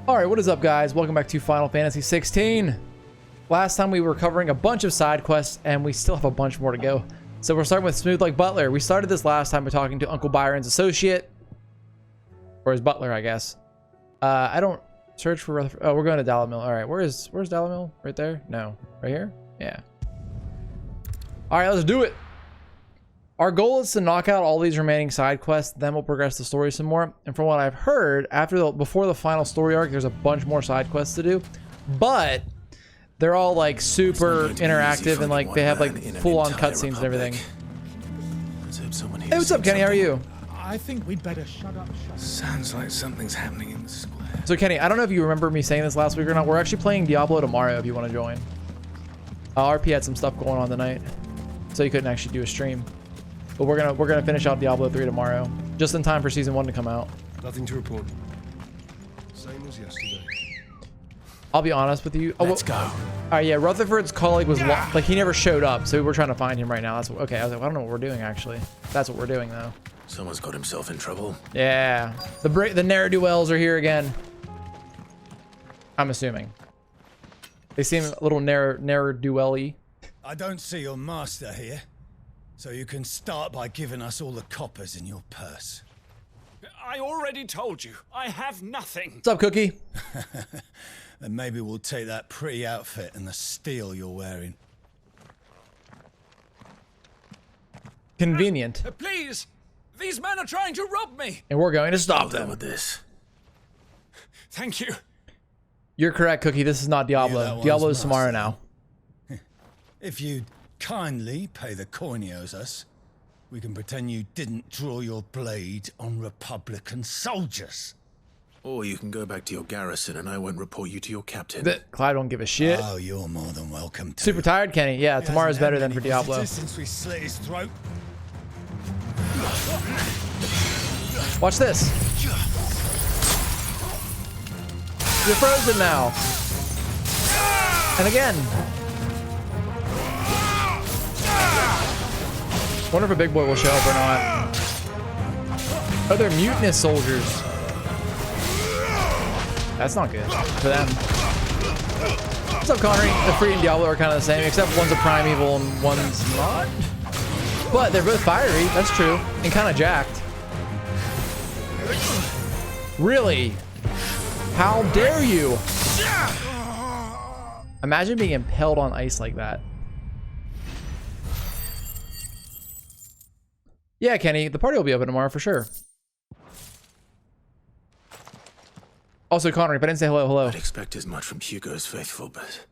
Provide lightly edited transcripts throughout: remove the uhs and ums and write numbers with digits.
Alright, what is up guys? Welcome back to Final Fantasy 16. Last time we were covering a bunch of side quests and we still have a bunch more to go. So we're starting with Smooth Like Butler. We started this last time by talking to Uncle Byron's associate. Or his butler, I guess. I don't search for Rutherford. Oh, we're going to Dalamil. Alright, where's Dalamil? Right there? No. Right here? Yeah. Alright, let's do it. Our goal is to knock out all these remaining side quests, then we'll progress the story some more. And from what I've heard, before the final story arc, there's a bunch more side quests to do. But they're all like super interactive and like they have like full-on cutscenes and everything. Hey, what's up, Kenny? How are you? I think we'd better shut up. Sounds like something's happening in the square. So Kenny, I don't know if you remember me saying this last week or not. We're actually playing Diablo tomorrow if you want to join. RP had some stuff going on tonight, so you couldn't actually do a stream. But we're gonna finish out Diablo 3 tomorrow, just in time for season 1 to come out. Nothing to report. Same as yesterday. I'll be honest with you. Let's go. All right, yeah. Rutherford's colleague was like he never showed up, so we're trying to find him right now. That's okay. I was like, I don't know what we're doing actually. That's what we're doing though. Someone's got himself in trouble. Yeah, the ne'er-do-wells are here again. I'm assuming. They seem a little ne'er-do-well-y. I don't see your master here. So you can start by giving us all the coppers in your purse. I already told you, I have nothing. What's up, Cookie? Then maybe we'll take that pretty outfit and the steel you're wearing. Convenient. Please, these men are trying to rob me. And we're going to stop them with this. Thank you. You're correct, Cookie. This is not Diablo. Diablo is tomorrow now. If you'd kindly pay the coin he owes us, we can pretend you didn't draw your blade on Republican soldiers. Or you can go back to your garrison and I won't report you to your captain. Clyde don't give a shit. Oh, you're more than welcome to. Super tired, Kenny. Yeah, tomorrow's better than for Diablo. Since we slit his throat. Watch this. You're frozen now. And again. Wonder if a big boy will show up or not. Oh, they're mutinous soldiers. That's not good for them. What's up, Connery? The Free and Diablo are kind of the same, except one's a primeval and one's not. But they're both fiery, that's true, and kind of jacked. Really? How dare you? Imagine being impaled on ice like that. Yeah, Kenny, the party will be open tomorrow for sure. Also, Connery, if I didn't say hello. I'd expect as much from Hugo's faithful, but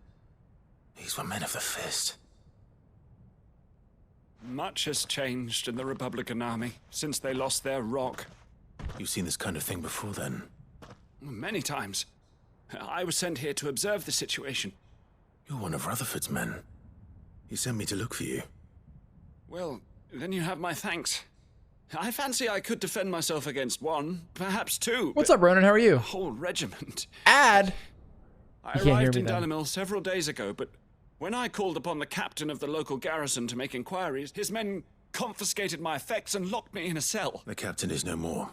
these were men of the fist. Much has changed in the Republican army since they lost their rock. You've seen this kind of thing before then? Many times. I was sent here to observe the situation. You're one of Rutherford's men. He sent me to look for you. Well, then you have my thanks. I fancy I could defend myself against one, perhaps two. What's up, Ronan? How are you? A whole regiment. I arrived in Dalamil several days ago, but when I called upon the captain of the local garrison to make inquiries, his men confiscated my effects and locked me in a cell. The captain is no more.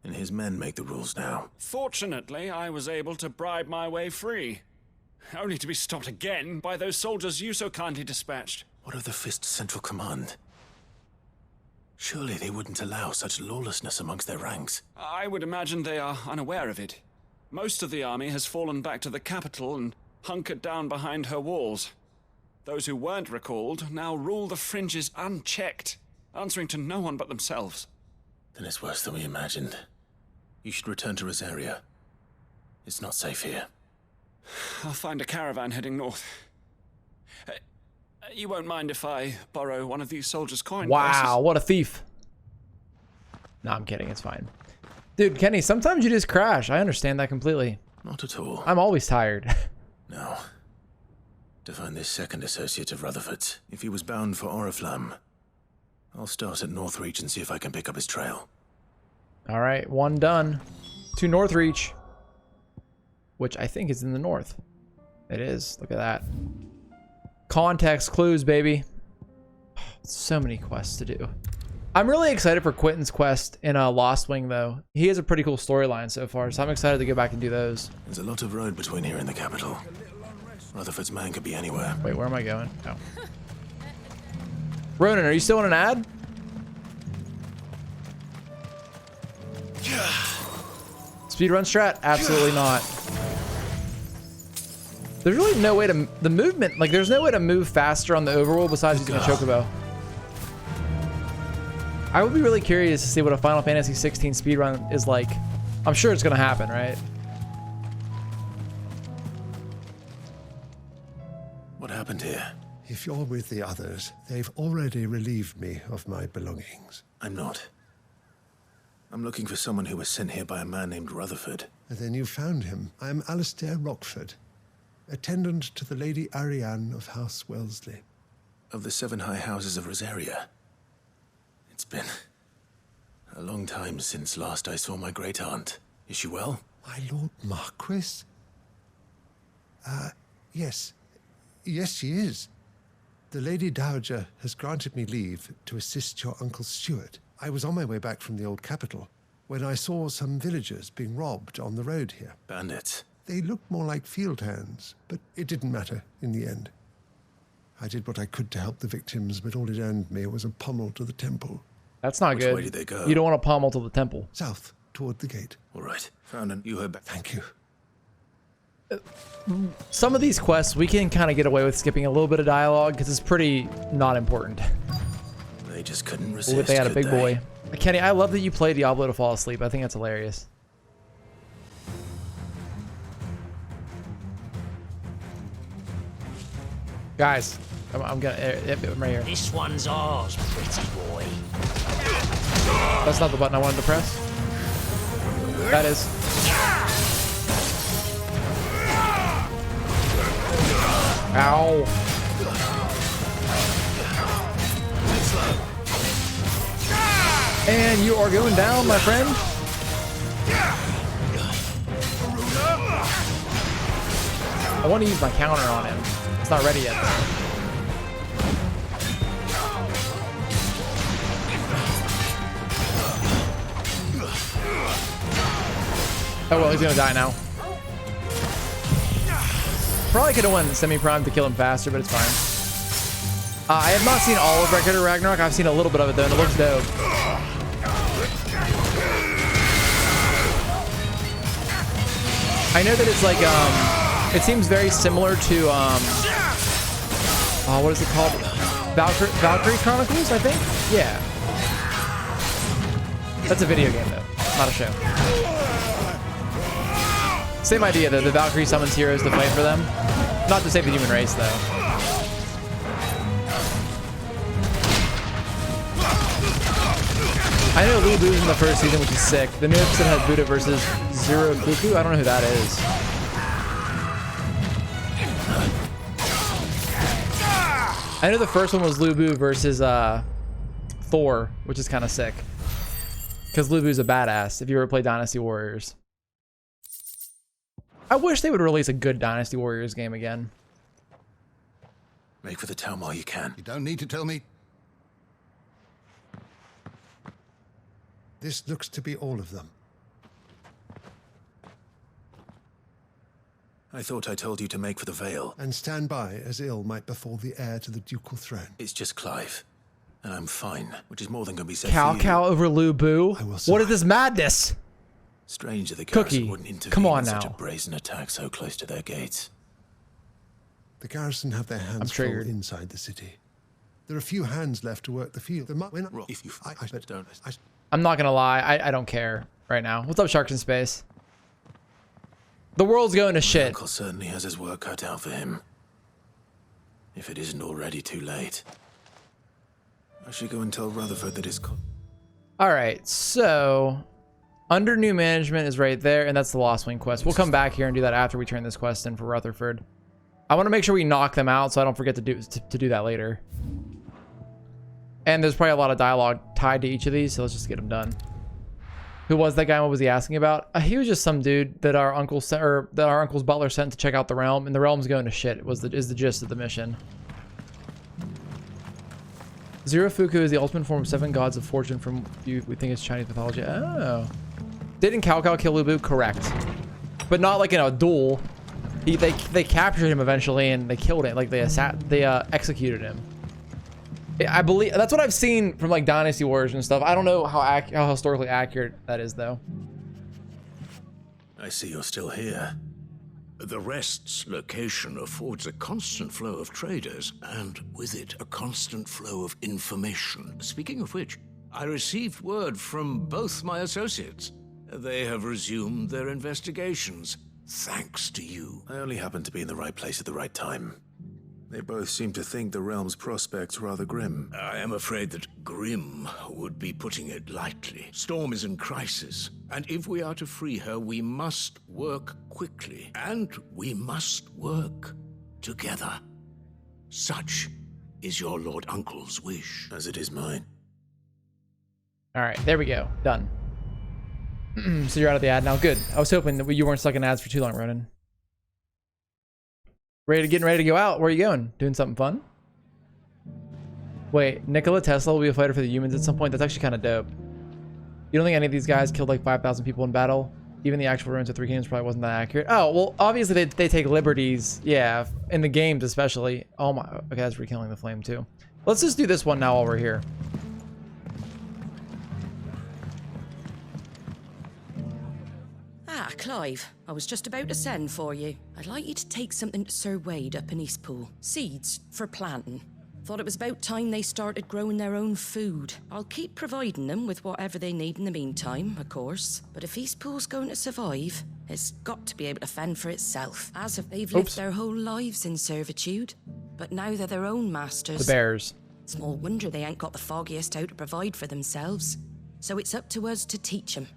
And his men make the rules now. Fortunately, I was able to bribe my way free. Only to be stopped again by those soldiers you so kindly dispatched. What of the Fist's central command? Surely they wouldn't allow such lawlessness amongst their ranks. I would imagine they are unaware of it. Most of the army has fallen back to the capital and hunkered down behind her walls. Those who weren't recalled now rule the fringes unchecked, answering to no one but themselves. Then it's worse than we imagined. You should return to Rosaria. It's not safe here. I'll find a caravan heading north. You won't mind if I borrow one of these soldiers' coin Wow, purses? What a thief. No, I'm kidding. It's fine. Dude, Kenny, sometimes you just crash. I understand that completely. Not at all. I'm always tired. No. To find this second associate of Rutherford's, if he was bound for Oriflamme, I'll start at Northreach and see if I can pick up his trail. All right, one done. To Northreach, which I think is in the north. It is. Look at that. Context clues, baby. So many quests to do. I'm really excited for Quentin's quest in Lost Wing, though. He has a pretty cool storyline so far, so I'm excited to go back and do those. There's a lot of road between here and the capital. Rutherford's man could be anywhere. Wait, where am I going? Oh. Ronan, are you still in an ad? Speedrun strat? Absolutely not. There's really no way to... The movement... Like, there's no way to move faster on the overworld besides using a Chocobo. I would be really curious to see what a Final Fantasy XVI speedrun is like. I'm sure it's going to happen, right? What happened here? If you're with the others, they've already relieved me of my belongings. I'm not. I'm looking for someone who was sent here by a man named Rutherford. And then you found him. I'm Alistair Rockford, attendant to the Lady Ariane of House Wellesley. Of the 7 high houses of Rosaria. It's been a long time since last I saw my great-aunt. Is she well? My Lord Marquis? Yes. Yes, she is. The Lady Dowager has granted me leave to assist your Uncle Stuart. I was on my way back from the old capital when I saw some villagers being robbed on the road here. Bandits. They looked more like field hands, but it didn't matter in the end. I did what I could to help the victims, but all it earned me was a pommel to the temple. That's not good. Which way did they go? You don't want a pommel to the temple. South, toward the gate. All right. Found an... You heard back. Thank you. Some of these quests, we can kind of get away with skipping a little bit of dialogue because it's pretty not important. They just couldn't resist, But they had a big could boy. Kenny, I love that you play Diablo to fall asleep. I think that's hilarious. Guys, I'm gonna... I'm right here. This one's ours, pretty boy. That's not the button I wanted to press. That is. Ow. And you are going down, my friend. I want to use my counter on him. It's not ready yet, though. Oh well, he's gonna die now. Probably could have went semi-prime to kill him faster, but it's fine. I have not seen all of Record of Ragnarok. I've seen a little bit of it though, and it looks dope. I know that it's like it seems very similar to what is it called? Valkyrie Chronicles, I think. Yeah. That's a video game though, not a show. Same idea though, the Valkyrie summons heroes to fight for them. Not to save the human race though. I know Lu Bu's in the first season, which is sick. The new episode has Buddha versus Zero Buku. I don't know who that is. I know the first one was Lu Bu versus Thor, which is kind of sick. Because Lu Bu's a badass if you ever play Dynasty Warriors. I wish they would release a good Dynasty Warriors game again. Make for the town while you can. You don't need to tell me. This looks to be all of them. I thought I told you to make for the Vale. And stand by as ill might befall the heir to the ducal throne. It's just Clive. And I'm fine, which is more than gonna be said Cow for you. cow over Lu Bu. What is this madness? Strange that the Cookie, garrison wouldn't intervene come on in such a now. brazen attack so close to their gates. The garrison have their hands full inside the city. There are few hands left to work the field. If you don't... I'm not gonna lie, I don't care right now. What's up, Sharks in Space? The world's going to shit. Uncle certainly has his work cut out for him. If it isn't already too late. I should go and tell Rutherford that his... Alright, so... Under new management is right there, and that's the Lost Wing quest. We'll come back here and do that after we turn this quest in for Rutherford. I want to make sure we knock them out so I don't forget to do that later. And there's probably a lot of dialogue tied to each of these, so let's just get them done. Who was that guy? What was he asking about? He was just some dude that our uncle sent, or that our uncle's butler sent to check out the realm, and the realm's going to shit. Is the gist of the mission. Zerofuku is the ultimate form of 7 gods of fortune from we think it's Chinese mythology. Oh. Didn't Cao Cao kill Lu Bu? Correct. But not like in a duel. They captured him eventually and they killed him. Like they executed him. I believe that's what I've seen from like Dynasty Wars and stuff. I don't know how historically accurate that is though. I see you're still here. The Rest's location affords a constant flow of traders, and with it, a constant flow of information. Speaking of which, I received word from both my associates. They have resumed their investigations, thanks to you. I only happened to be in the right place at the right time. They both seem to think the realm's prospects rather grim. I am afraid that grim would be putting it lightly. Storm is in crisis, and if we are to free her, we must work quickly, and we must work together. Such is your Lord Uncle's wish. As it is mine. All right, there we go. Done. So you're out of the ad now. Good. I was hoping that you weren't stuck in ads for too long, Ronan. Getting ready to go out. Where are you going? Doing something fun? Wait, Nikola Tesla will be a fighter for the humans at some point? That's actually kind of dope. You don't think any of these guys killed like 5,000 people in battle? Even the actual ruins of Three Kingdoms probably wasn't that accurate. Oh, well, obviously they take liberties. Yeah, in the games especially. Oh my, okay, that's rekindling the flame too. Let's just do this one now while we're here. Ah, Clive, I was just about to send for you. I'd like you to take something to Sir Wade up in Eastpool. Seeds for planting. Thought it was about time they started growing their own food. I'll keep providing them with whatever they need in the meantime, of course. But if Eastpool's going to survive, it's got to be able to fend for itself. As if they've lived their whole lives in servitude. But now they're their own masters. The bears. Small wonder they ain't got the foggiest how to provide for themselves. So it's up to us to teach them.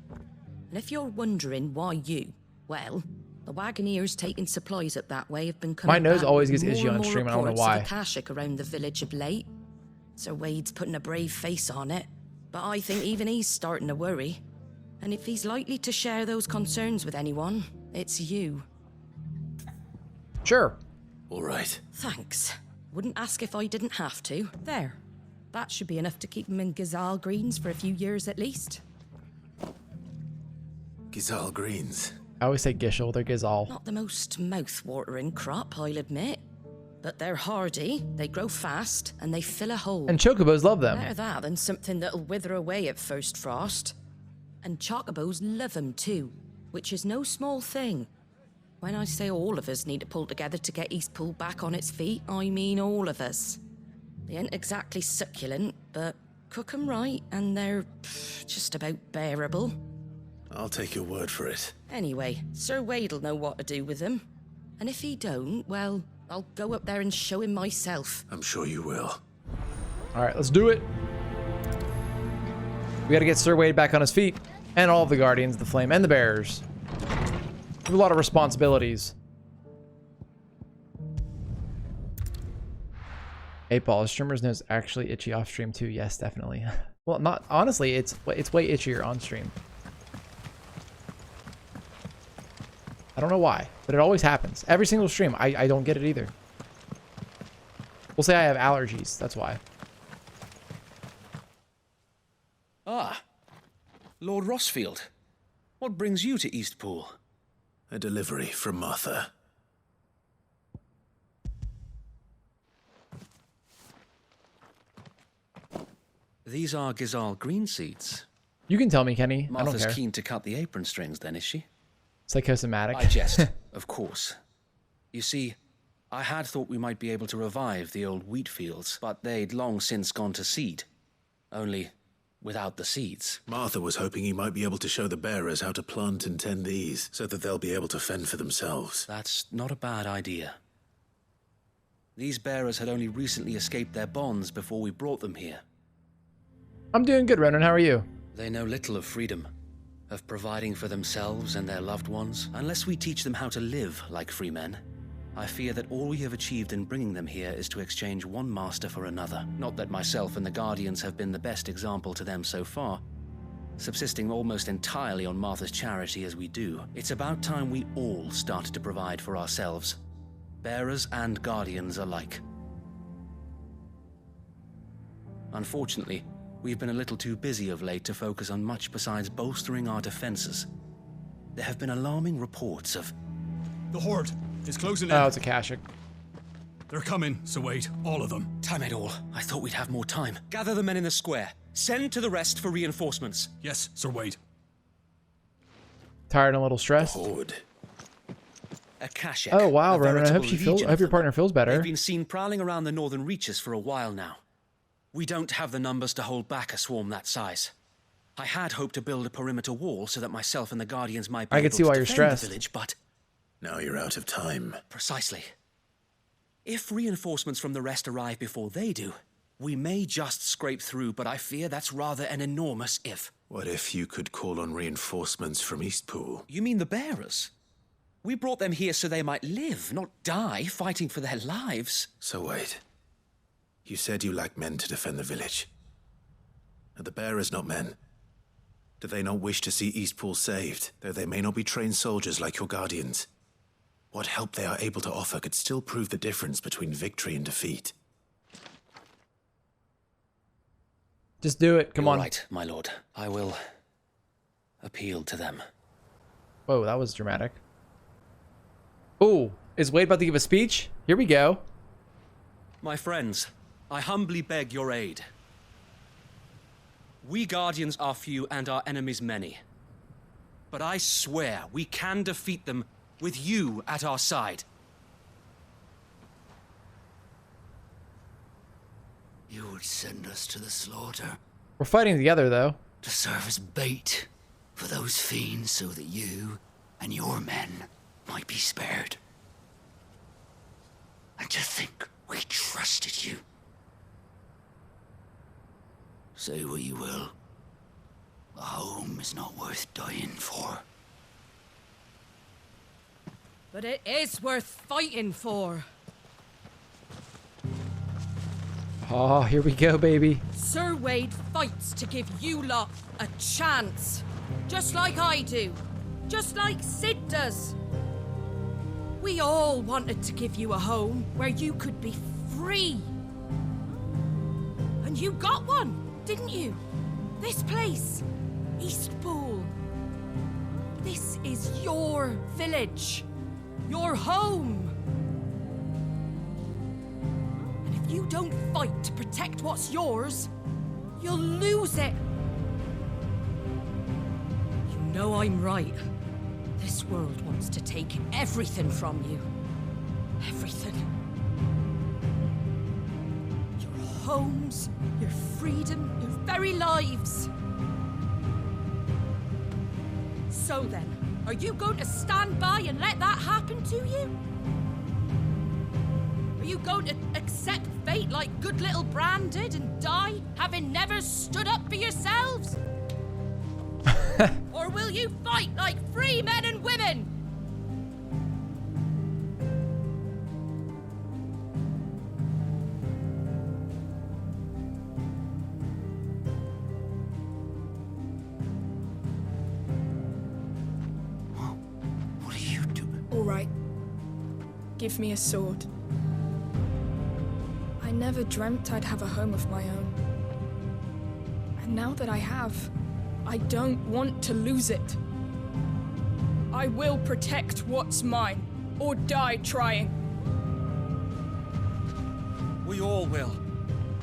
And if you're wondering why you, well, the Wagoneers taking supplies up that way have been coming. My nose back always with gets itchy more on and more stream, and I don't know reports of why. Akashic around the village of late. Sir Wade's putting a brave face on it, but I think even he's starting to worry. And if he's likely to share those concerns with anyone, it's you. Sure. All right. Thanks. Wouldn't ask if I didn't have to. There. That should be enough to keep him in Gazal Greens for a few years at least. Gizal Greens. I always say Gishel, they're Gizal. Not the most mouth-watering crop, I'll admit. But they're hardy, they grow fast, and they fill a hole. And Chocobos love them. Better that than something that'll wither away at first frost. And Chocobos love them too, which is no small thing. When I say all of us need to pull together to get Eastpool back on its feet, I mean all of us. They ain't exactly succulent, but cook 'em right, and they're just about bearable. I'll take your word for it. Anyway, Sir Wade'll know what to do with them. And if he don't, well, I'll go up there and show him myself. I'm sure you will. All right, let's do it. We got to get Sir Wade back on his feet, and all of the Guardians, the Flame, and the Bearers. We have a lot of responsibilities. Hey, Paul, streamers nose actually itchy off stream too? Yes, definitely. Well, not honestly. It's way itchier on stream. I don't know why, but it always happens. Every single stream, I don't get it either. We'll say I have allergies, that's why. Ah, Lord Rossfield. What brings you to Eastpool? A delivery from Martha. These are Gazal green seeds. You can tell me, Kenny. I don't Martha's care. keen to cut the apron strings then, is she? Psychosomatic. I jest, of course. You see, I had thought we might be able to revive the old wheat fields, but they'd long since gone to seed. Only without the seeds. Martha was hoping he might be able to show the bearers how to plant and tend these, so that they'll be able to fend for themselves. That's not a bad idea. These bearers had only recently escaped their bonds before we brought them here. I'm doing good, Ronan. How are you? They know little of freedom, of providing for themselves and their loved ones. Unless we teach them how to live like free men, I fear that all we have achieved in bringing them here is to exchange one master for another. Not that myself and the Guardians have been the best example to them so far, subsisting almost entirely on Martha's charity as we do. It's about time we all started to provide for ourselves, bearers and Guardians alike. Unfortunately, we've been a little too busy of late to focus on much besides bolstering our defenses. There have been alarming reports of... The Horde is closing in. Oh, it's a Kashik. They're coming, so wait, all of them. Time it all. I thought we'd have more time. Gather the men in the square. Send to the rest for reinforcements. Yes, Sir Wade. Tired and a little stressed. Horde. A Kashik. Oh wow, a Ronan. I hope veritable legion your of them. partner feels better. They've been seen prowling around the northern reaches for a while now. We don't have the numbers to hold back a swarm that size. I had hoped to build a perimeter wall so that myself and the Guardians might be I can able see to why you're defend stressed. the village, but Now you're out of time. precisely. If reinforcements from the rest arrive before they do, we may just scrape through, but I fear that's rather an enormous if. What if you could call on reinforcements from Eastpool? You mean the bearers? We brought them here so they might live, not die fighting for their lives. So wait. You said you lack men to defend the village. Are the bearers not men? Do they not wish to see Eastpool saved, though they may not be trained soldiers like your guardians? What help they are able to offer could still prove the difference between victory and defeat. Just do it. Come You're on. right, my lord. I will appeal to them. Whoa, that was dramatic. Oh, is Wade about to give a speech? Here we go. My friends, I humbly beg your aid. We Guardians are few and our enemies many. But I swear we can defeat them with you at our side. You would send us to the slaughter We're fighting together, though. to serve as bait for those fiends so that you and your men might be spared. And to think we trusted you. Say what you will. A home is not worth dying for. But it is worth fighting for. Oh, here we go, baby. Sir Wade fights to give you lot a chance. Just like I do. Just like Sid does. We all wanted to give you a home where you could be free. And you got one, didn't you? This place, Eastpool. This is your village. Your home. And if you don't fight to protect what's yours, you'll lose it. You know I'm right. This world wants to take everything from you. Everything. Your homes, your freedom, your very lives. So then, are you going to stand by and let that happen to you? Are you going to accept fate like good little Bran did and die, having never stood up for yourselves? Or will you fight like free men and women? What are you doing? All right. Give me a sword. I never dreamt I'd have a home of my own. And now that I have, I don't want to lose it. I will protect what's mine, or die trying. We all will.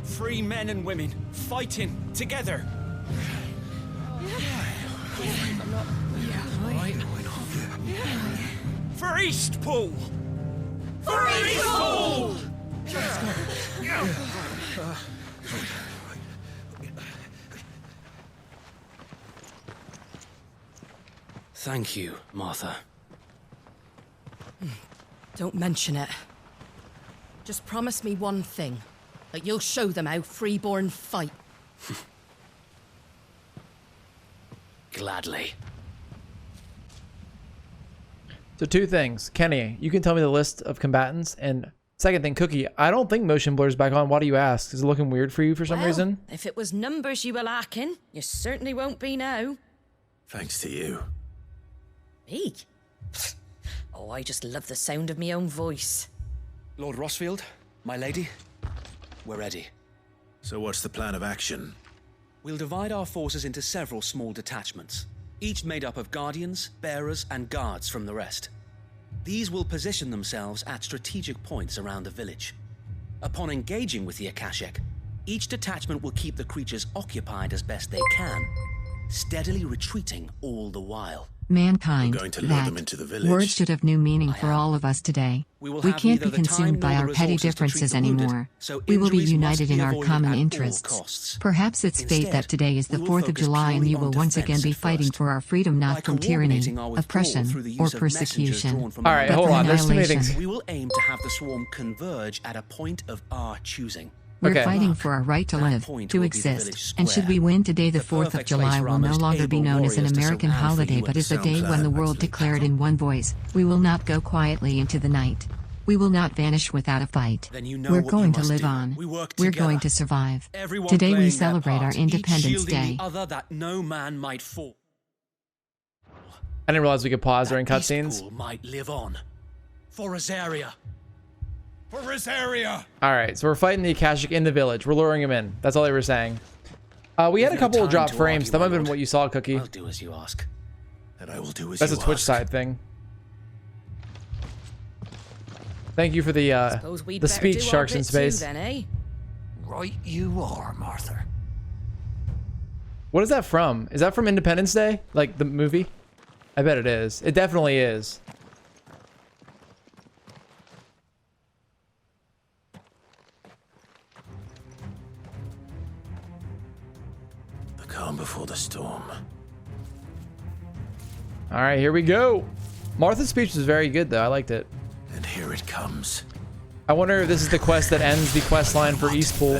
Free men and women, fighting together. For Eastpool! For Eastpool! Thank you, Martha. Don't mention it. Just promise me one thing. That you'll show them how freeborn fight. Gladly. So two things. Kenny, you can tell me the list of combatants. And second thing, Cookie, I don't think motion blur's back on. Why do you ask? Is it looking weird for you for some reason? If it was numbers you were lacking, you certainly won't be now. Thanks to you. Me? Oh, I just love the sound of my own voice. Lord Rossfield, my lady, we're ready. So what's the plan of action? We'll divide our forces into several small detachments, each made up of guardians, bearers, and guards from the rest. These will position themselves at strategic points around the village. Upon engaging with the Akashic, each detachment will keep the creatures occupied as best they can, steadily retreating all the while. Mankind, We're going to lure them into the village. words should have new meaning for all of us today. We can't be consumed by our petty differences anymore. We will be united in our common interests. Perhaps it's fate that today is the 4th of July and you will once again be fighting for our freedom, not from tyranny, oppression, or persecution. Alright, hold on, there's too many things. We will aim to have the swarm converge at a point of our choosing. We're fighting for our right to live, to exist, and should we win today, the 4th of July will no longer be known as an American holiday but as the day when the world declared in one voice, we will not go quietly into the night. We will not vanish without a fight. We're going to live on. We're going to survive. Today we celebrate our Independence Day. That no man might fall. I didn't realize we could pause during cutscenes. Might live on. For Rosaria. For Rosaria! Alright, so we're fighting the Akashic in the village. We're luring him in. That's all they were saying. We had a couple of drop frames. That might have been what you saw, Cookie. I'll do as you ask. And I will do as That's you a Twitch ask. side thing. Thank you for the speech, Sharks in Space. Then, eh? Right you are, Martha. What is that from? Is that from Independence Day? Like the movie? I bet it is. It definitely is. The calm before the storm. All right, here we go. Martha's speech was very good, though. I liked it. And here it comes. I wonder if this is the quest that ends the quest line for Eastpool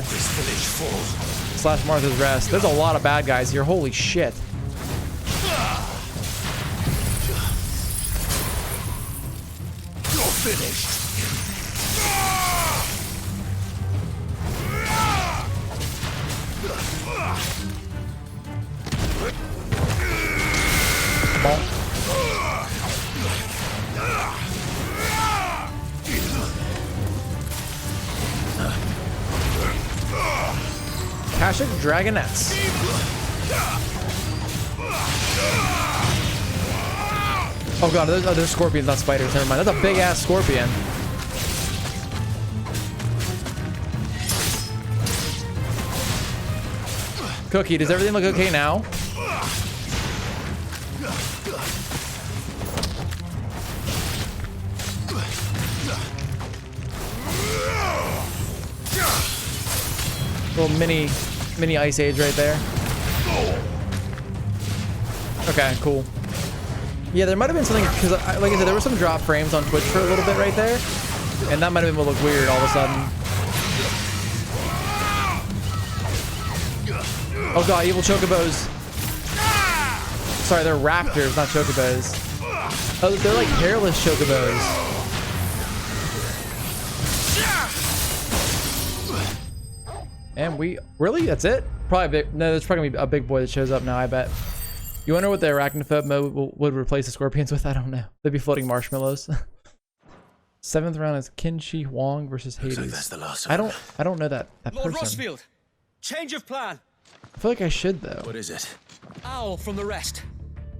/ Martha's Rest. There's a lot of bad guys here. Holy shit. You're finished. Akashic Dragonettes. Oh god, there's scorpions, not spiders. Never mind. That's a big ass scorpion. Cookie, does everything look okay now? Little mini ice age right there. Okay, cool. Yeah, there might have been something because, like I said, there were some drop frames on Twitch for a little bit right there, and that might have been what looked weird all of a sudden. Oh god, evil chocobos. Sorry, they're raptors, not chocobos. Oh, they're like hairless chocobos. And we really, that's it? Probably a big, no, there's probably gonna be a big boy that shows up now, I bet. You wonder what the arachnophobe mode would replace the scorpions with? I don't know. They'd be floating marshmallows. 7th round is Kinshi Huang versus Hades. Like that's the last I don't know that Lord person. Rosfield, change of plan. I feel like I should though. What is it? Owl from the rest.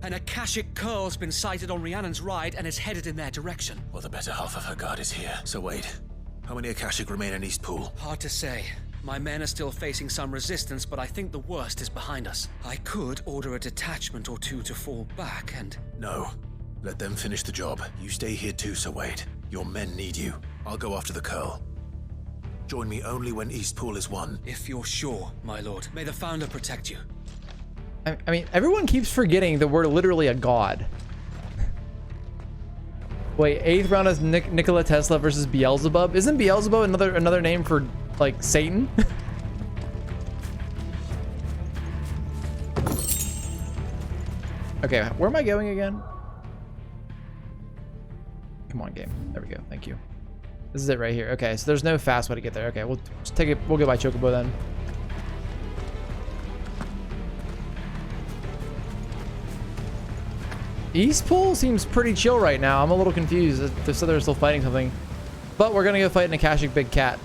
An Akashic curl's been sighted on Rhiannon's ride and is headed in their direction. Well, the better half of her guard is here. So wait, how many Akashic remain in Eastpool? Hard to say. My men are still facing some resistance, but I think the worst is behind us. I could order a detachment or two to fall back and... No. Let them finish the job. You stay here too, Sir Wade. Your men need you. I'll go after the curl. Join me only when Eastpool is won. If you're sure, my lord. May the Founder protect you. I mean, everyone keeps forgetting that we're literally a god. Wait, 8th round is Nikola Tesla versus Beelzebub. Isn't Beelzebub another name for, like, Satan? Okay, where am I going again? Come on, game. There we go. Thank you. This is it right here. Okay, so there's no fast way to get there. Okay, we'll just take it. We'll go by Chocobo then. Eastpool seems pretty chill right now. I'm a little confused. They said they're still fighting something. But we're gonna go fight an Akashic Big Cat.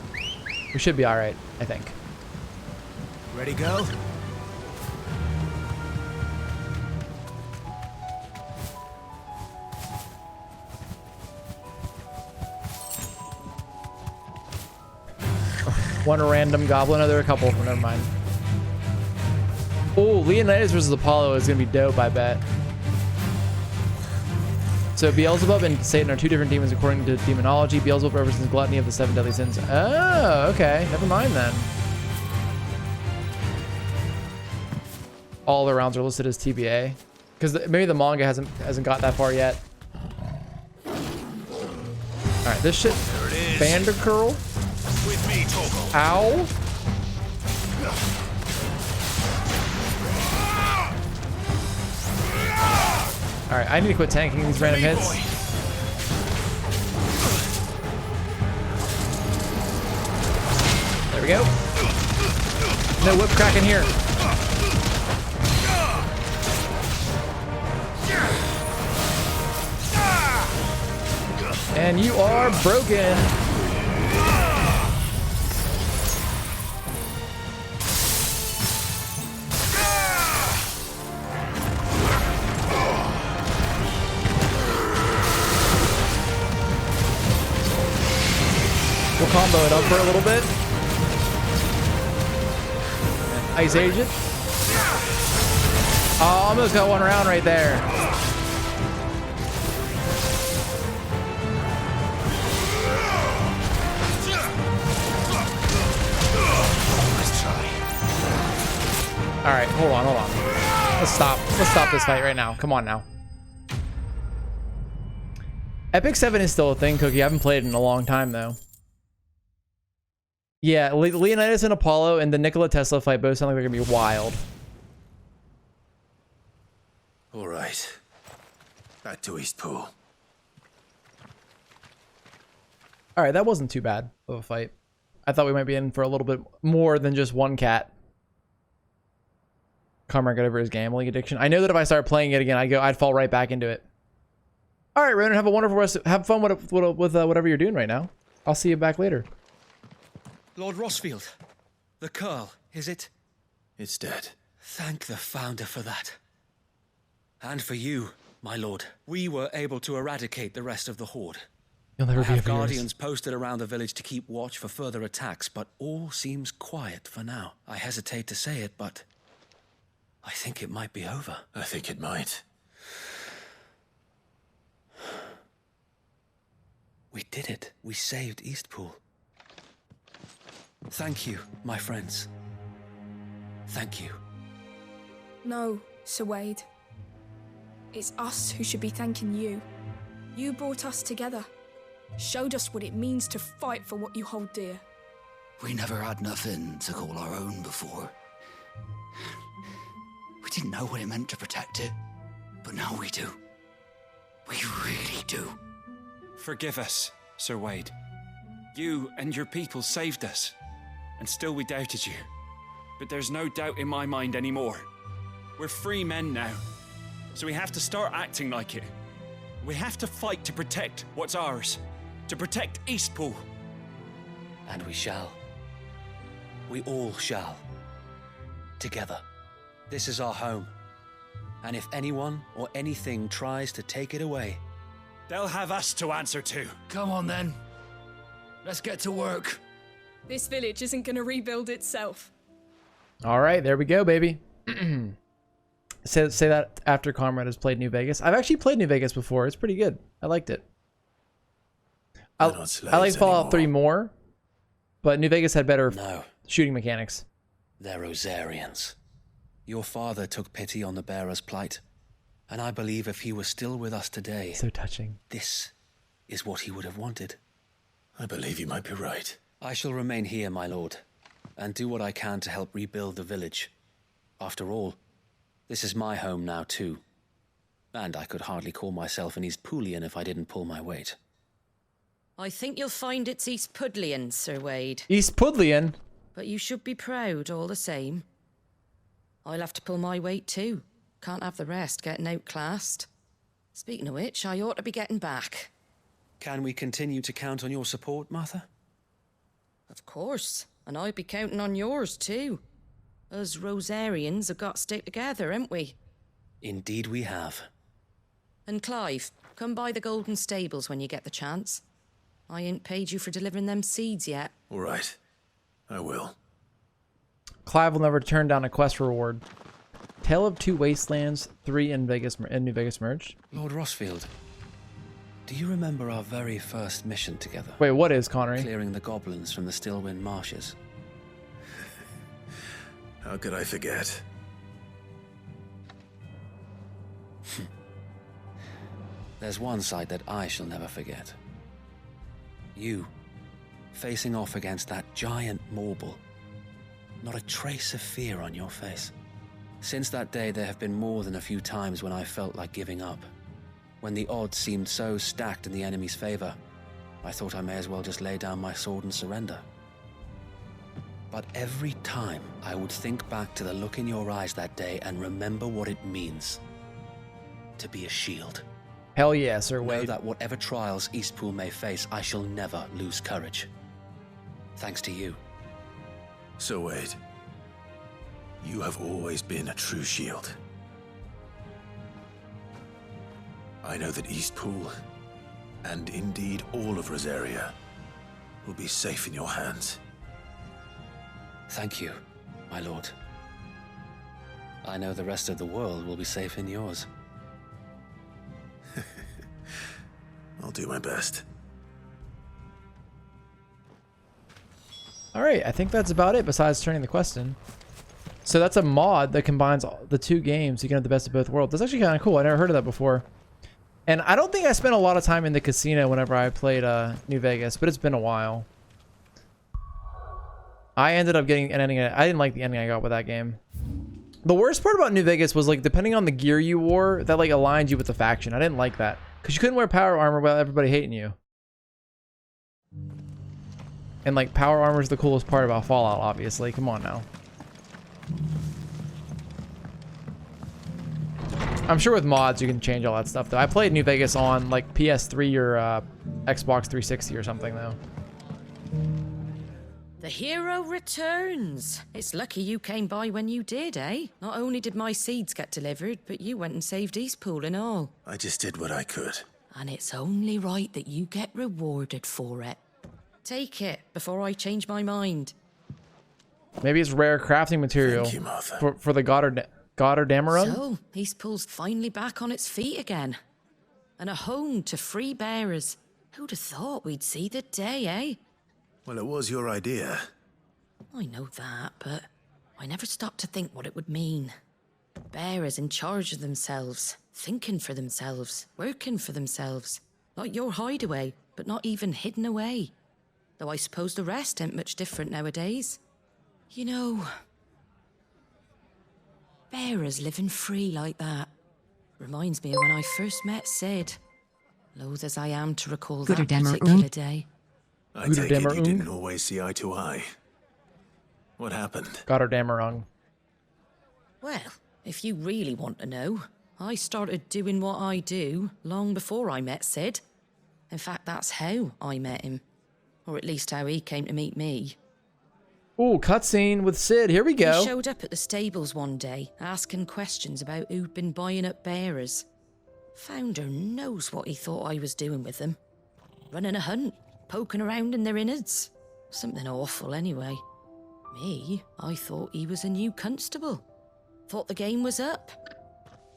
We should be alright, I think. Ready, go? One random goblin. Oh, there are a couple of them. Never mind. Oh, Leonidas versus Apollo is going to be dope, I bet. So Beelzebub and Satan are two different demons according to demonology. Beelzebub represents gluttony of the 7 deadly sins. Oh, okay. Never mind then. All the rounds are listed as TBA. Because maybe the manga hasn't got that far yet. Alright, this shit. Vandercurl. With me, Togo. Ow. Alright, I need to quit tanking these random hits. There we go. No whip crack in here. And you are broken. We'll combo it up for a little bit. Ice Agent. Oh, almost got one round right there. All right, hold on. Let's stop this fight right now. Come on now. Epic 7 is still a thing, Cookie. I haven't played it in a long time though. Yeah, Leonidas and Apollo and the Nikola Tesla fight both sound like they're gonna be wild. All right. Back to Eastpool. All right, that wasn't too bad of a fight. I thought we might be in for a little bit more than just one cat. Comrade got over his gambling addiction. I know that if I start playing it again, I'd fall right back into it. All right, Ronan, have a wonderful rest. Have fun with whatever you're doing right now. I'll see you back later. Lord Rossfield, the Curl, is it? It's dead. Thank the Founder for that. And for you, my lord. We were able to eradicate the rest of the Horde. You'll never I be have of yours. guardians posted around the village to keep watch for further attacks, but all seems quiet for now. I hesitate to say it, but I think it might be over. I think it might. We did it. We saved Eastpool. Thank you, my friends. Thank you. No, Sir Wade. It's us who should be thanking you. You brought us together. Showed us what it means to fight for what you hold dear. We never had nothing to call our own before. We didn't know what it meant to protect it, but now we do. We really do. Forgive us, Sir Wade. You and your people saved us, and still we doubted you. But there's no doubt in my mind anymore. We're free men now, so we have to start acting like it. We have to fight to protect what's ours, to protect Eastpool. And we shall. We all shall. Together. This is our home. And if anyone or anything tries to take it away, they'll have us to answer to. Come on then. Let's get to work. This village isn't gonna rebuild itself. All right, there we go, baby. Say that after Comrade has played New Vegas. I've actually played New Vegas before. It's pretty good. I liked it. I like Fallout 3 more, but New Vegas had better shooting mechanics. They're Rosarians. Your father took pity on the bearer's plight, and I believe if he was still with us today, so touching. This is what he would have wanted. I believe you might be right. I shall remain here, my lord, and do what I can to help rebuild the village. After all, this is my home now too, and I could hardly call myself an Eastpoolian if I didn't pull my weight. I think you'll find it's Eastpudlian, Sir Wade. Eastpudlian? But you should be proud all the same. I'll have to pull my weight too. Can't have the rest getting outclassed. Speaking of which, I ought to be getting back. Can we continue to count on your support, Martha? Of course, and I'd be counting on yours too. Us Rosarians have got to stick together, haven't we? Indeed we have. And Clive, come by the Golden Stables when you get the chance. I ain't paid you for delivering them seeds yet. All right. I will. Clive will never turn down a quest reward. Tale of Two Wastelands, 3 in New Vegas merged. Lord Rossfield, do you remember our very first mission together? Wait, what is, Connery? Clearing the goblins from the Stillwind marshes. How could I forget? There's one sight that I shall never forget. You, facing off against that giant Morble. Not a trace of fear on your face. Since that day, there have been more than a few times when I felt like giving up. When the odds seemed so stacked in the enemy's favor, I thought I may as well just lay down my sword and surrender. But every time, I would think back to the look in your eyes that day and remember what it means to be a shield. Hell yeah, Sir Wade. Know that whatever trials Eastpool may face, I shall never lose courage. Thanks to you. Sir Wade, you have always been a true shield. I know that Eastpool, and indeed all of Rosaria, will be safe in your hands. Thank you, my lord. I know the rest of the world will be safe in yours. I'll do my best. Alright, I think that's about it besides turning the quest in. So that's a mod that combines the two games. You can have the best of both worlds. That's actually kind of cool. I never heard of that before. And I don't think I spent a lot of time in the casino whenever I played New Vegas, but it's been a while. I ended up getting an ending. I didn't like the ending I got with that game. The worst part about New Vegas was, like, depending on the gear you wore, that, like, aligned you with the faction. I didn't like that. Because you couldn't wear power armor without everybody hating you. And, like, power armor is the coolest part about Fallout, obviously. Come on now. I'm sure with mods you can change all that stuff, though. I played New Vegas on, like, PS3 or Xbox 360 or something, though. The hero returns. It's lucky you came by when you did, eh? Not only did my seeds get delivered, but you went and saved Eastpool and all. I just did what I could. And it's only right that you get rewarded for it. Take it before I change my mind. Maybe it's rare crafting material. Thank you, Martha. For the Goddardammerung? So, Eastpool's finally back on its feet again. And a home to free bearers. Who'd have thought we'd see the day, eh? Well, it was your idea. I know that, but I never stopped to think what it would mean. Bearers in charge of themselves, thinking for themselves, working for themselves. Like your hideaway, but not even hidden away. Though I suppose the rest ain't much different nowadays. You know, bearers living free like that reminds me of when I first met Sid. Loath as I am to recall that particular day. I take it you didn't always see eye to eye. What happened? Goddardammerung. Well, if you really want to know, I started doing what I do long before I met Sid. In fact, that's how I met him. Or at least how he came to meet me. Ooh, cutscene with Sid. Here we go. He showed up at the stables one day, asking questions about who'd been buying up bearers. Founder knows what he thought I was doing with them. Running a hunt. Poking around in their innards. Something awful, anyway. Me, I thought he was a new constable. Thought the game was up.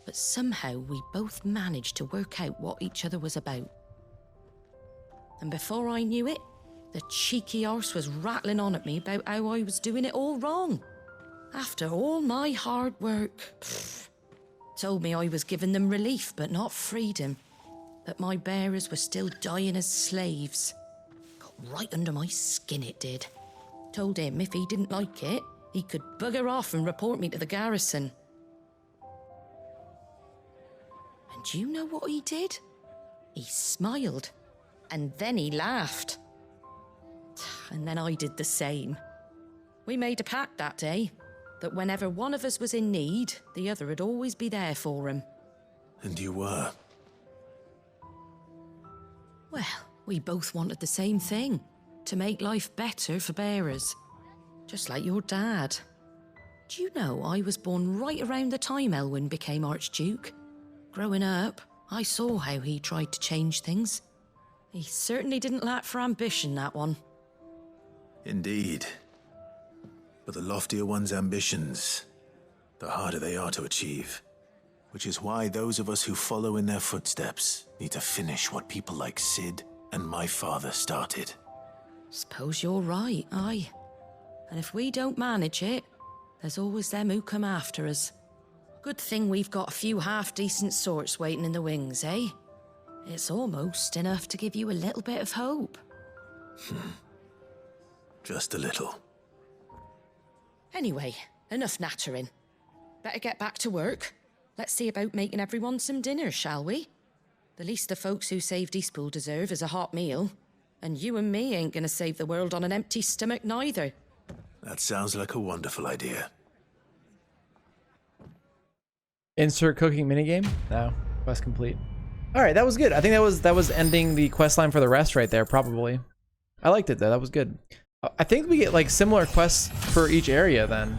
But somehow we both managed to work out what each other was about. And before I knew it, the cheeky arse was rattling on at me about how I was doing it all wrong. After all my hard work. Told me I was giving them relief, but not freedom. That my bearers were still dying as slaves. Right under my skin it did. Told him if he didn't like it, he could bugger off and report me to the garrison. And do you know what he did? He smiled. And then he laughed. And then I did the same. We made a pact that day, that whenever one of us was in need, the other would always be there for him. And you were? Well, we both wanted the same thing, to make life better for bearers. Just like your dad. Do you know I was born right around the time Elwyn became Archduke? Growing up, I saw how he tried to change things. He certainly didn't lack for ambition, that one. Indeed. But the loftier one's ambitions, the harder they are to achieve. Which is why those of us who follow in their footsteps need to finish what people like Sid and my father started. Suppose you're right, aye. And if we don't manage it, there's always them who come after us. Good thing we've got a few half-decent sorts waiting in the wings, eh? It's almost enough to give you a little bit of hope. Just a little. Anyway, enough nattering. Better get back to work. Let's see about making everyone some dinner, shall we? The least the folks who saved Eastpool deserve is a hot meal. And you and me ain't gonna save the world on an empty stomach neither. That sounds like a wonderful idea. Insert cooking minigame? No. Quest complete. Alright, that was good. I think that was ending the quest line for the rest right there, probably. I liked it though, that was good. I think we get like similar quests for each area then.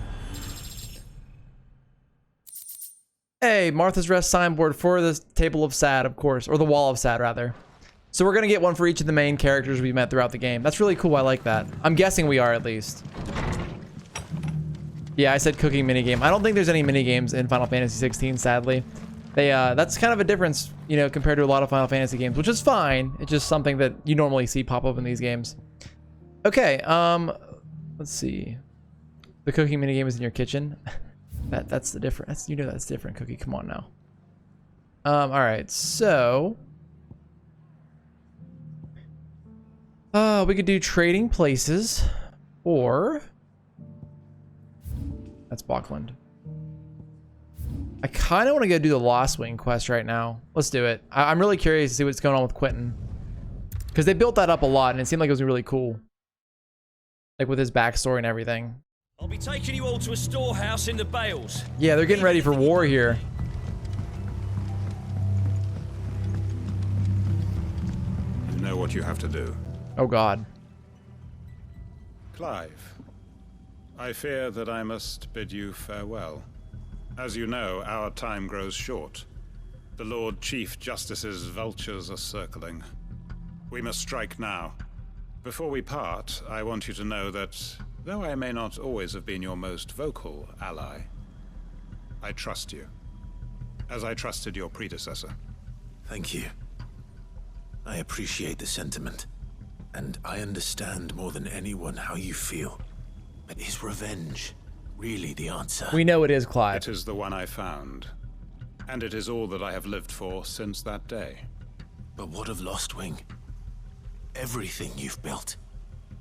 Hey, Martha's Rest signboard for the Table of Sad, of course. Or the Wall of Sad, rather. So we're gonna get one for each of the main characters we met throughout the game. That's really cool, I like that. I'm guessing we are at least. Yeah, I said cooking minigame. I don't think there's any minigames in Final Fantasy XVI, sadly. They, that's kind of a difference, you know, compared to a lot of Final Fantasy games, which is fine. It's just something that you normally see pop up in these games. Okay, let's see. The cooking minigame is in your kitchen. That's the difference. You know that's different, Cookie. Come on now. All right, so we could do trading places, or that's Bachland. I kind of want to go do the Lost Wing quest right now. Let's do it. I'm really curious to see what's going on with Quentin, because they built that up a lot, and it seemed like it was really cool, like with his backstory and everything. I'll be taking you all to a storehouse in the Bales. Yeah, they're getting ready for war here. You know what you have to do. Oh God. Clive, I fear that I must bid you farewell. As you know, our time grows short. The Lord Chief Justice's vultures are circling. We must strike now. Before we part, I want you to know that, though I may not always have been your most vocal ally, I trust you, as I trusted your predecessor. Thank you. I appreciate the sentiment, and I understand more than anyone how you feel. But is revenge really the answer? We know it is, Clive. It is the one I found, and it is all that I have lived for since that day. But what of Lostwing? Everything you've built.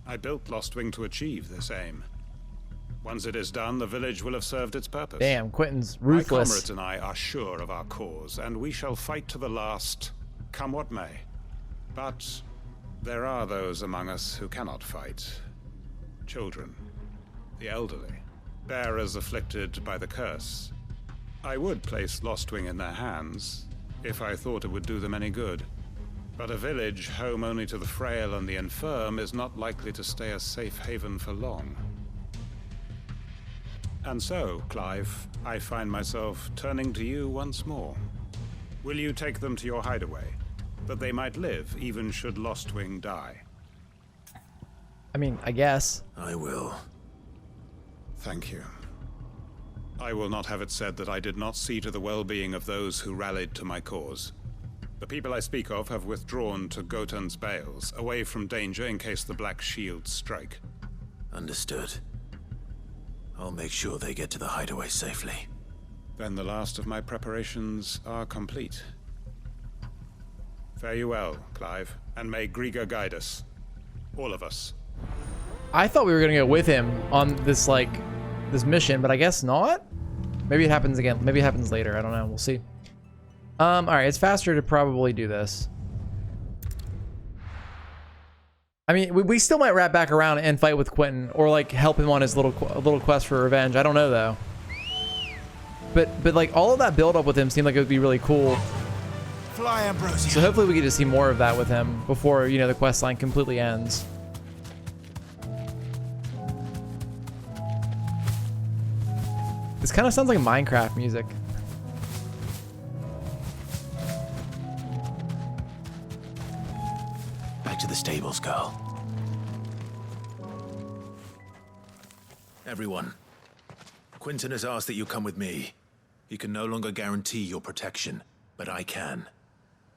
I built Lostwing to achieve this aim. Once it is done, the village will have served its purpose. Damn, Quentin's ruthless. My comrades and I are sure of our cause, and we shall fight to the last, come what may. But there are those among us who cannot fight. Children, the elderly, bearers afflicted by the curse. I would place Lostwing in their hands, if I thought it would do them any good. But a village home only to the frail and the infirm is not likely to stay a safe haven for long. And so, Clive, I find myself turning to you once more. Will you take them to your hideaway, that they might live even should Lostwing die? I mean, I guess. I will. Thank you. I will not have it said that I did not see to the well-being of those who rallied to my cause. The people I speak of have withdrawn to Gotan's Bales, away from danger in case the Black Shields strike. Understood. I'll make sure they get to the hideaway safely. Then the last of my preparations are complete. Fare you well, Clive, and may Griga guide us. All of us. I thought we were gonna go with him on this, like, this mission, but I guess not? Maybe it happens again. Maybe it happens later. I don't know. We'll see. Alright, it's faster to probably do this. I mean, we still might wrap back around and fight with Quentin, or like help him on his little quest for revenge. I don't know though. But like all of that build up with him seemed like it would be really cool. Fly, Ambrosia. So hopefully we get to see more of that with him before, you know, the quest line completely ends. This kind of sounds like Minecraft music. Back to the stables, girl. Everyone, Quentin has asked that you come with me. He can no longer guarantee your protection, but I can.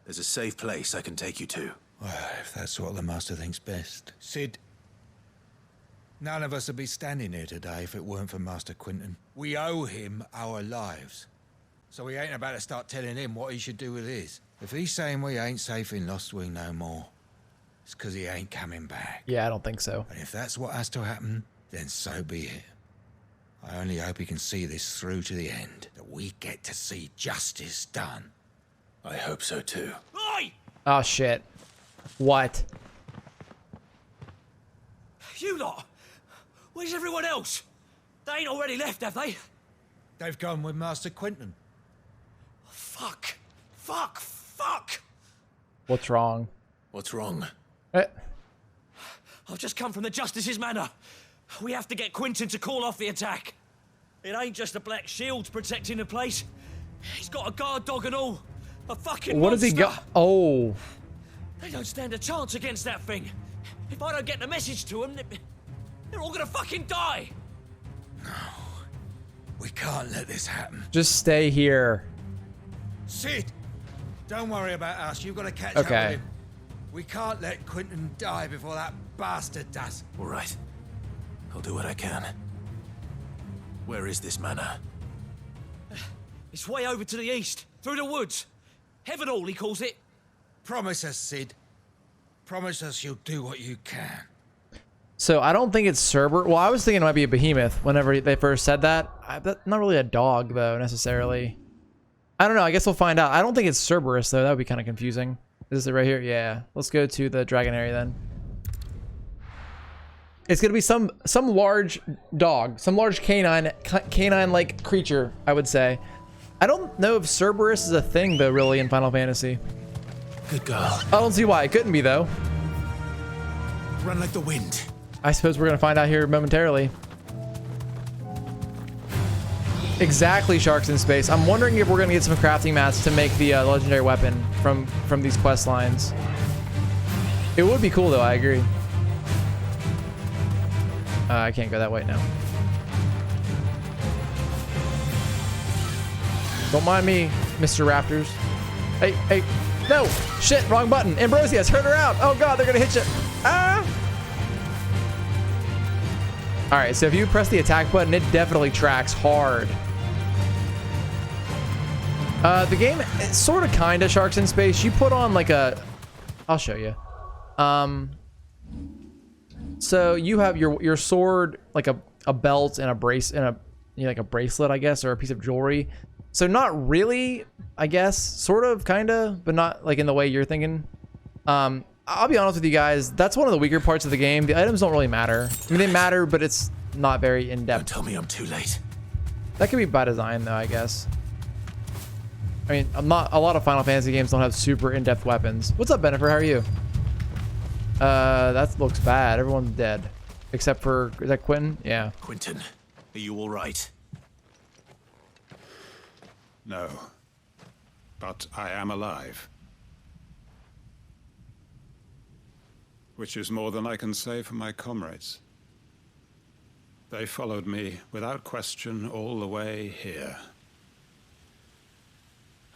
There's a safe place I can take you to. Well, if that's what the Master thinks best. Sid, none of us would be standing here today if it weren't for Master Quentin. We owe him our lives. So we ain't about to start telling him what he should do with his. If he's saying we ain't safe in Lost Wing no more, it's because he ain't coming back. Yeah, I don't think so. And if that's what has to happen, then so be it. I only hope he can see this through to the end, that we get to see justice done. I hope so too. Oi! Oh shit. What? You lot! Where's everyone else? They ain't already left, have they? They've gone with Master Quentin. Fuck! Fuck! Fuck! What's wrong? What's wrong? I've just come from the Justice's Manor. We have to get Quentin to call off the attack. It ain't just the Black Shields protecting the place. He's got a guard dog and all. A fucking What does he got? Oh. They don't stand a chance against that thing. If I don't get the message to them, they're all gonna fucking die. No. We can't let this happen. Just stay here. Sid! Don't worry about us. You've got to catch up with him. We can't let Quentin die before that bastard does. All right. I'll do what I can. Where is this manor? It's way over to the east, through the woods. Heaven Hall, he calls it. Promise us, Sid. Promise us you'll do what you can. So I don't think it's Cerberus. Well, I was thinking it might be a behemoth whenever they first said that. That's not really a dog, though, necessarily. I don't know. I guess we'll find out. I don't think it's Cerberus, though. That would be kind of confusing. Is it right here? Yeah. Let's go to the dragon area, then. It's going to be some large dog. Some large canine-like creature, I would say. I don't know if Cerberus is a thing, though, really, in Final Fantasy. Good girl. I don't see why it couldn't be, though. Run like the wind. I suppose we're going to find out here momentarily. Exactly, Sharks in Space. I'm wondering if we're going to get some crafting mats to make the legendary weapon from these quest lines. It would be cool, though. I agree. I can't go that way now. Don't mind me, Mr. Raptors. Hey, hey. No! Shit, wrong button. Ambrosia, turn around. Oh, God, they're going to hit you. Ah! All right, so if you press the attack button, it definitely tracks hard. The game, it's sort of kind of Sharks in Space. You put on like a... I'll show you. So you have your sword, like a belt and a brace and like a bracelet, I guess, or a piece of jewelry. So not really, I guess, sort of, kind of, but not like in the way you're thinking. I'll be honest with you guys. That's one of the weaker parts of the game. The items don't really matter. I mean, they matter, but it's not very in-depth. Don't tell me I'm too late. That could be by design, though, I guess. I mean, a lot of Final Fantasy games don't have super in-depth weapons. What's up, Bennifer? How are you? That looks bad. Everyone's dead. Except for, is that Quentin? Yeah. Quentin, are you all right? No. But I am alive. Which is more than I can say for my comrades. They followed me without question all the way here.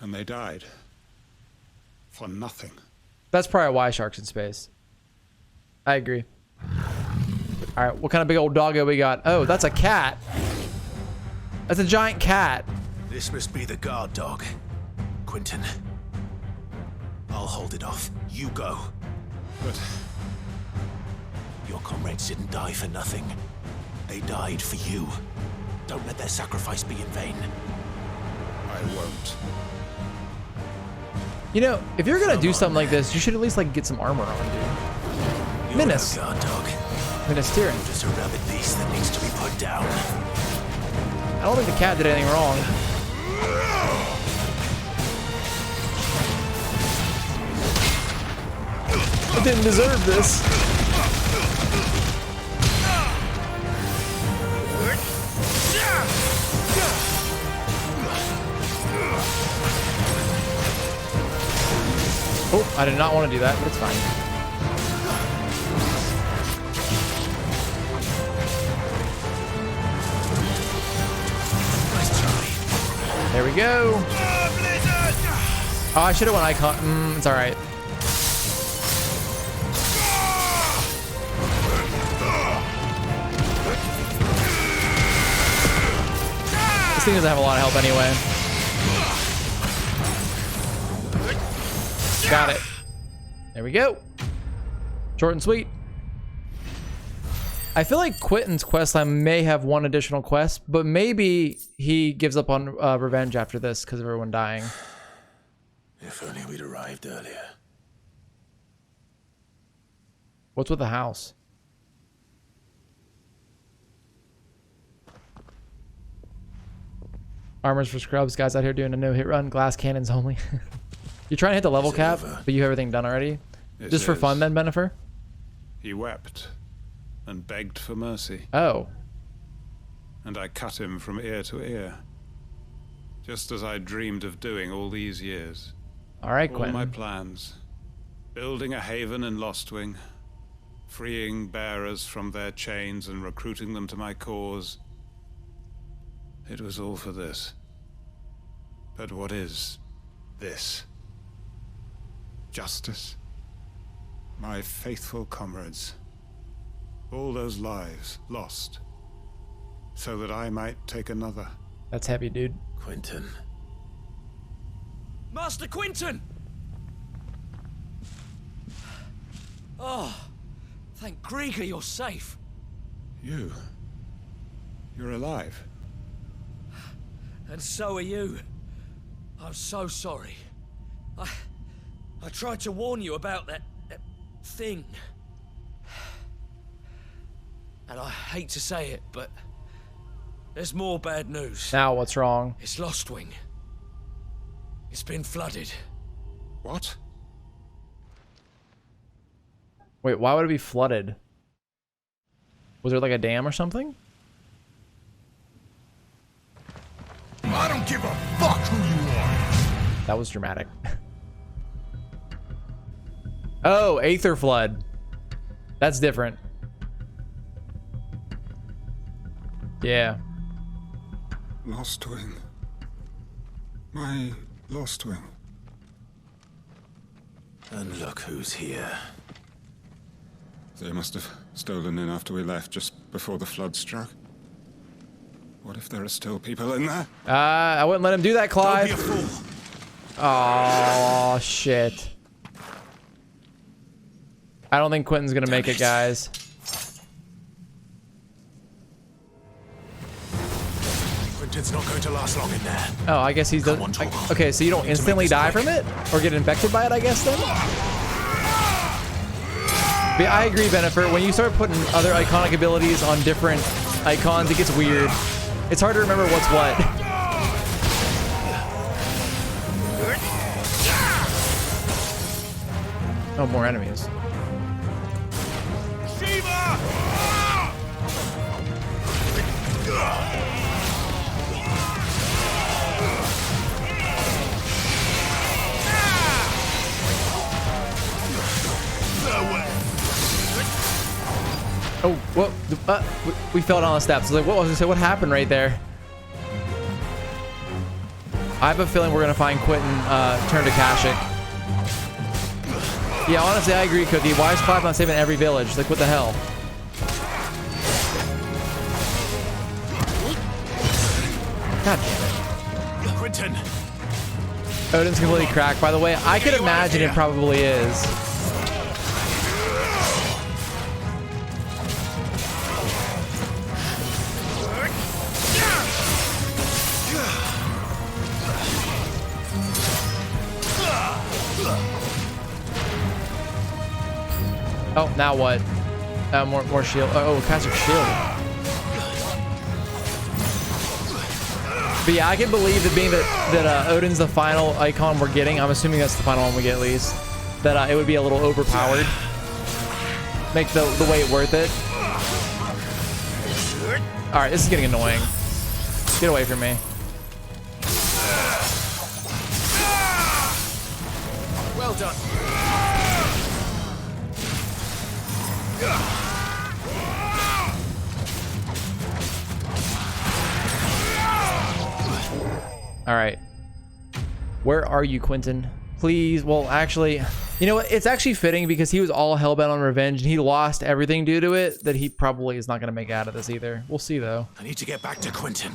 And they died. For nothing. That's probably why Sharks in Space. I agree. All right, what kind of big old doggo we got? Oh, that's a cat. That's a giant cat. This must be the guard dog. Quentin. I'll hold it off. You go. But... your comrades didn't die for nothing. They died for you. Don't let their sacrifice be in vain. I won't. You know, if you're gonna do something like this, you should at least like get some armor on, dude. Minas. Guard dog. Ministerian. Just a rabbit beast that needs to be put down. I don't think the cat did anything wrong. It didn't deserve this. Oh, I did not want to do that, but it's fine. There we go. Oh, I should have won Icon. It's all right. This thing doesn't have a lot of help anyway. Got it. There we go. Short and sweet. I feel like Quentin's questline may have one additional quest, but maybe he gives up on revenge after this because of everyone dying. If only we'd arrived earlier. What's with the house? Armors for scrubs. Guys out here doing a no-hit run. Glass cannons only. You're trying to hit the level cap, but you have everything done already? Just for fun then, Benifer? He wept and begged for mercy. Oh. And I cut him from ear to ear. Just as I dreamed of doing all these years. All right, all Quentin. my plans. Building a haven in Lostwing. Freeing bearers from their chains and recruiting them to my cause. It was all for this. But what is this? Justice? My faithful comrades. All those lives lost. So that I might take another. That's heavy, dude. Quentin. Master Quentin! Oh, thank Grieger you're safe. You're alive. And so are you. I'm so sorry. I tried to warn you about that thing. And I hate to say it, but there's more bad news. Now what's wrong? It's Lostwing. It's been flooded. What? Wait, why would it be flooded? Was there like a dam or something? I don't give a fuck who you are. That was dramatic. Oh, Aether Flood. That's different. Yeah. Lostwing. My Lostwing. And look who's here. They must have stolen in after we left, just before the flood struck. What if there are still people in there? I wouldn't let him do that, Clive. Don't be a fool. Oh, shit. I don't think Quentin's gonna make it, guys. Quentin's not going to last long in there. Oh, I guess he's done. Okay, so you don't instantly die from it? Or get infected by it, I guess, then? But I agree, Benifer. When you start putting other iconic abilities on different icons, it gets weird. It's hard to remember what's what. Oh, more enemies. Oh, what? We fell down the steps. I was like, what was I say? What happened right there? I have a feeling we're gonna find Quentin turn to Kashyyyk. Yeah, honestly, I agree, Cookie. Why is Clive not saving every village? Like, what the hell? God damn it. Quentin. Odin's completely cracked, by the way. I could imagine it probably is. Oh, now what? More shield. Oh, Kashyyyk shield. But yeah, I can believe that being that Odin's the final icon we're getting. I'm assuming that's the final one we get at least. That it would be a little overpowered. Make the wait worth it. All right, this is getting annoying. Get away from me. Well Well done. All right. Where are you, Quentin? Please. Well, actually, you know what? It's actually fitting because he was all hellbent on revenge and he lost everything due to it that he probably is not going to make out of this either. We'll see, though. I need to get back to Quentin.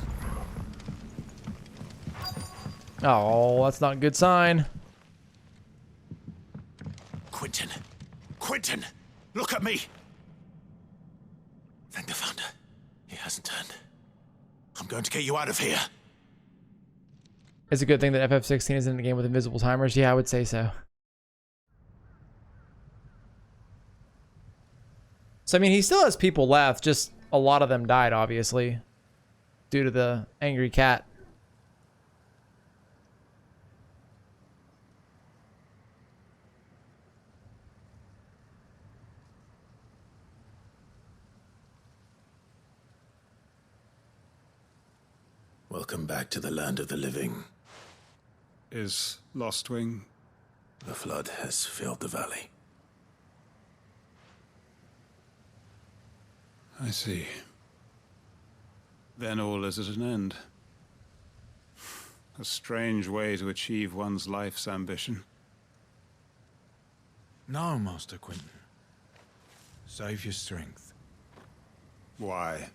Oh, that's not a good sign. Quentin. Quentin! Look at me! Thank the Founder. He hasn't turned. I'm going to get you out of here. It's a good thing that FF16 is in the game with invisible timers. Yeah, I would say so. So, I mean, he still has people left. Just a lot of them died, obviously, due to the angry cat. Welcome back to the land of the living. Is Lostwing? The flood has filled the valley. I see. Then all is at an end. A strange way to achieve one's life's ambition. No, Master Quentin. Save your strength. Why?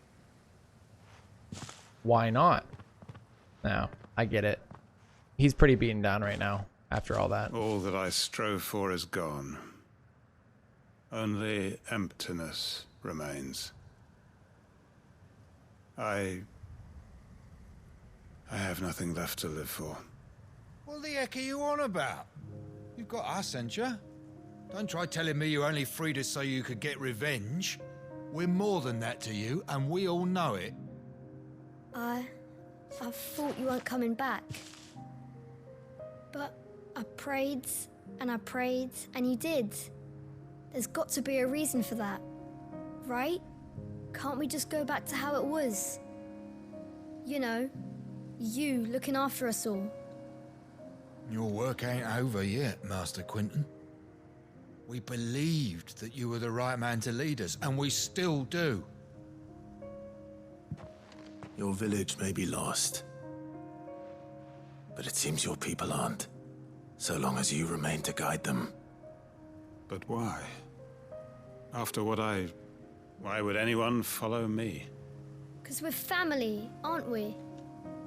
Why not? No, I get it. He's pretty beaten down right now after all that. All that I strove for is gone. Only emptiness remains. I have nothing left to live for. What the heck are you on about? You've got us, ain't you? Don't try telling me you only freed us so you could get revenge. We're more than that to you, and we all know it. I thought you weren't coming back. But I prayed, and you did. There's got to be a reason for that, right? Can't we just go back to how it was? You know, you looking after us all. Your work ain't over yet, Master Quentin. We believed that you were the right man to lead us, and we still do. Your village may be lost, but it seems your people aren't, so long as you remain to guide them. But why? After what why would anyone follow me? 'Cause we're family, aren't we?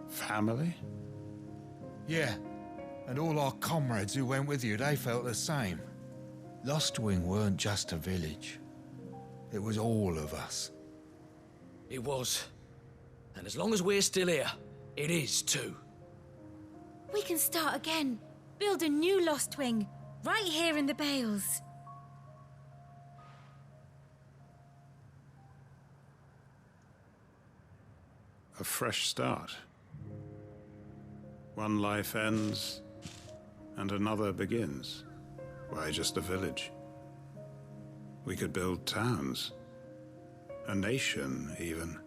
Family? Yeah, and all our comrades who went with you, they felt the same. Lostwing weren't just a village. It was all of us. It was. And as long as we're still here, it is too. We can start again. Build a new Lostwing, right here in the Bales. A fresh start. One life ends, and another begins. Why just a village? We could build towns. A nation, even.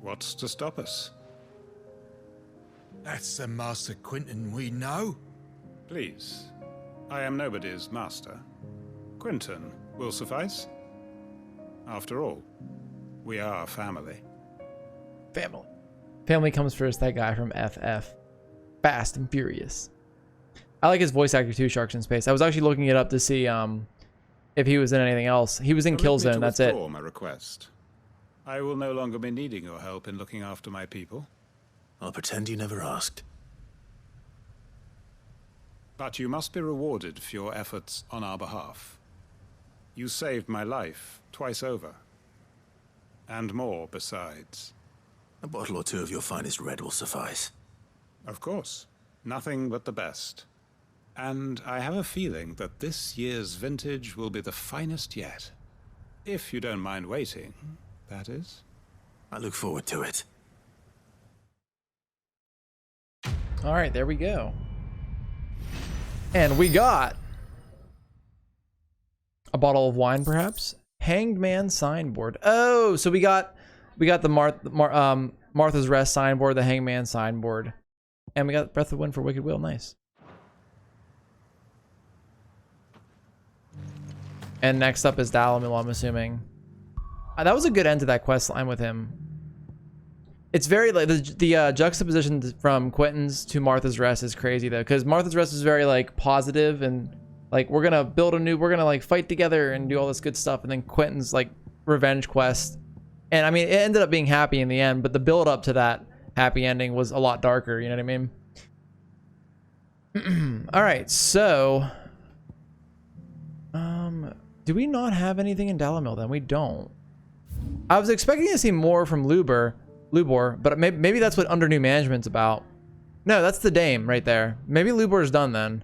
What's to stop us? That's the Master Quentin we know. Please. I am nobody's master. Quentin will suffice. After all, we are family. Family. Family comes first, that guy from FF. Fast and Furious. I like his voice actor too, Sharks in Space. I was actually looking it up to see if he was in anything else. He was in Killzone, that's it. My request. I will no longer be needing your help in looking after my people. I'll pretend you never asked. But you must be rewarded for your efforts on our behalf. You saved my life twice over. And more besides. A bottle or two of your finest red will suffice. Of course. Nothing but the best. And I have a feeling that this year's vintage will be the finest yet. If you don't mind waiting, that is. I look forward to it. All right, there we go. And we got a bottle of wine, perhaps. Hanged Man signboard. Oh, so we got the Martha's Rest signboard, the Hangman signboard, and we got Breath of Wind for Wicked Will. Nice. And next up is Dalamil, I'm assuming. That was a good end to that quest line with him. It's very like the juxtaposition from Quentin's to Martha's Rest is crazy though, because Martha's Rest is very like positive and like we're gonna like fight together and do all this good stuff, and then Quentin's like revenge quest, and I mean it ended up being happy in the end, but the build up to that happy ending was a lot darker. You know what I mean? All right, so do we not have anything in Dalamil then? We don't. I was expecting to see more from Lubor, but maybe that's what Under New Management's about. No, that's the Dame right there. Maybe Lubor's done then.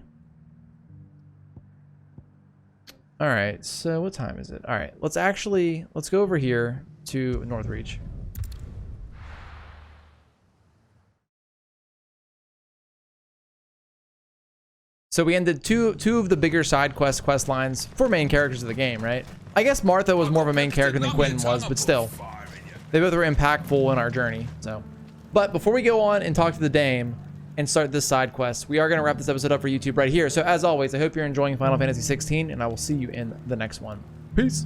All right, so what time is it? All right, let's go over here to Northreach. So we ended two of the bigger side quest lines for main characters of the game, right? I guess Martha was more of a main character than Quentin was, but still. They both were impactful in our journey, so. But before we go on and talk to the Dame and start this side quest, we are going to wrap this episode up for YouTube right here. So as always, I hope you're enjoying Final Fantasy XVI, and I will see you in the next one. Peace.